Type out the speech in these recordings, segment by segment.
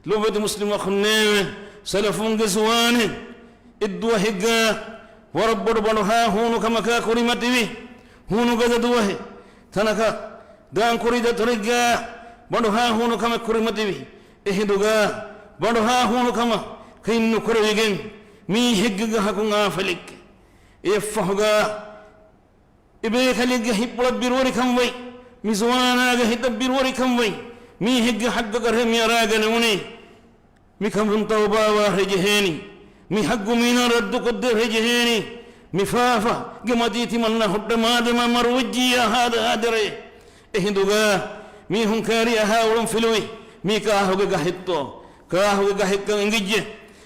لوبد مسلم أخنيه سلفون جزوانه إدوه هجا ورب ربنا هونو كما كريمتي بي هونو جزدوه تنكا دان كريدة ترجع بدوها هونو كما كريمتي بي إهدوغا بدوها هونو كما كينو كريجين مي هجا هكونا فلك إفهوغا إبيك لك هيبلا بيروري كم وي مزوانا هيدا بيروري كم وي مي هجا حق كره مي راجع نوني مي كم توبة وهجهني مي حق مينا رد قدر هجهني مي فافا جماديتي منا هد ما دم مروجي هذا هدري إهدوغا مي هم كاري هاولم فلوي مي كاهوغا جهتو كاهوغا جهت إنجيج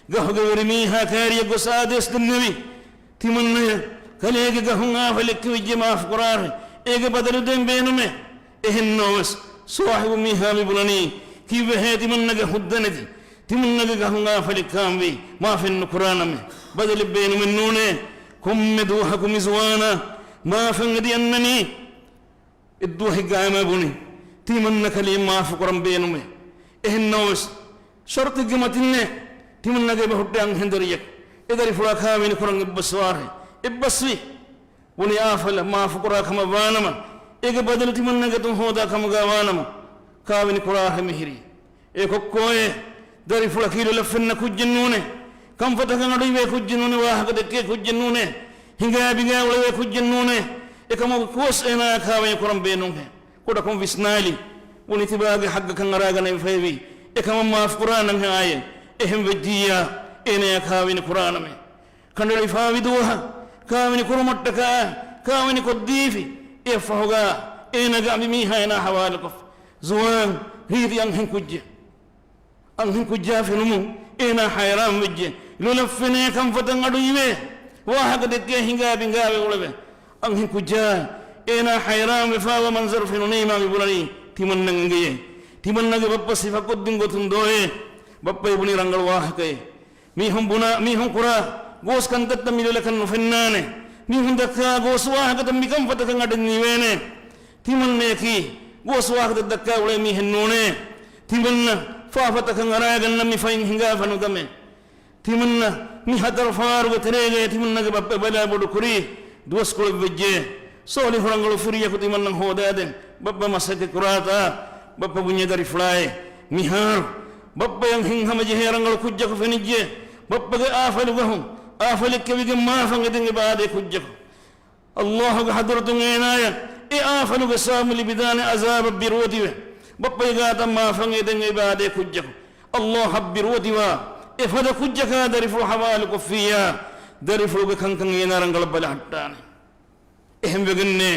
جهوغا ورمي ها كاري جسادس النبي تمنى كليك جهونا فلك وجه ما فقرار إيج بدل دم بينهم إهنوس صاحب مي هامي بلاني كيف هذه من نجح الدنيا تمن نجح هنا فلك كامبي ما في القرآن مه بدل بينهم النونه كم مدوها كم زوانا ما فنجدي أنني الدوه جاي بني تمن نكلي ما فقران بينهم إهنوس شرط جمتنا تمن نجح بهدى هندريك إذا رفلاك من القرآن بسواره إبسوي بني آفل ما فقرا كم بانما إيج بدل تمن نجح هودا كم جوانما كابين قرآن مهري إيكو كوي داري فلكيلو لفن كوجنونه كم فتكن أدوي كوجنونه واحد دكيه كوجنونه هنگا بيجا ولا كوجنونه إكمل كوس أنا كابين قرآن بينهم كودا كم فيسنالي بني تباعي حق كان راجعنا يفهمي إكمل ما فقران نحن آيه إهم بديا إني كابين قرآن مه كان الإفهام دوها كابين قرآن تكا كابين كديفي إفهوغا إنا جامي ميها إنا حوالكف زوان هيدي أنهم كوجه أنهم كوجه في نمو إنا حيران وجه لولفني كم فتن أدوية واحد دكيه هنگا بينگا بقوله أنهم كوجه إنا حيران وفاء منظر في نونيما بقولني تمنى نجيه تمنى بابا سيفا كودين قطن دوه بابا يبني رانغل واحد ميهم بنا ميهم كرا غوس كان تتميل لكن نفنانه ميهم دكا غوس واحد تمي كم فتن أدنيوينه تمنى كي غوس واحد دكا ولا ميهم نونه تمنى فافتا كان راجع نمي فين هنگا فنو كمه تمنى مي هدر فار وتريجه تمنى بابا بلا بدو كري دوس كل بجه سولي فرانغلو فريا كتمنى هو دادن بابا مسك كراتا بابا بني داري فلاي ميهار بابا yang hing hama je rangal kujja ko fenije bappa ge afalu gahum afalu ke bige ma fanga dinge baade kujja Allah ga hadratu ngenaya e afalu ge samli bidane azab birwati bappa ga ta ma fanga dinge baade kujja Allah birwati wa e fada kujja ka darifu hawalu ko fiya darifu ge kan kan ngena rangal bala hattane ehem begenne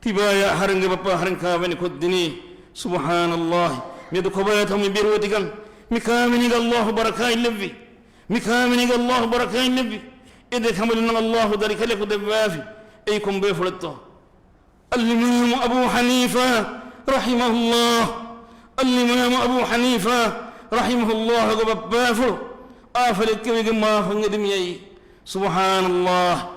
tibaya harange bappa haranka bani kuddini subhanallah medu kobayata mi birwati kan مكامنك الله بركة النبي مكامنك الله بركة النبي إذا كملنا الله ذلك لك دبافي أيكم بفلته الإمام أبو حنيفة رحمه الله الإمام أبو حنيفة رحمه الله ببافر آفلك بما فنجد سبحان الله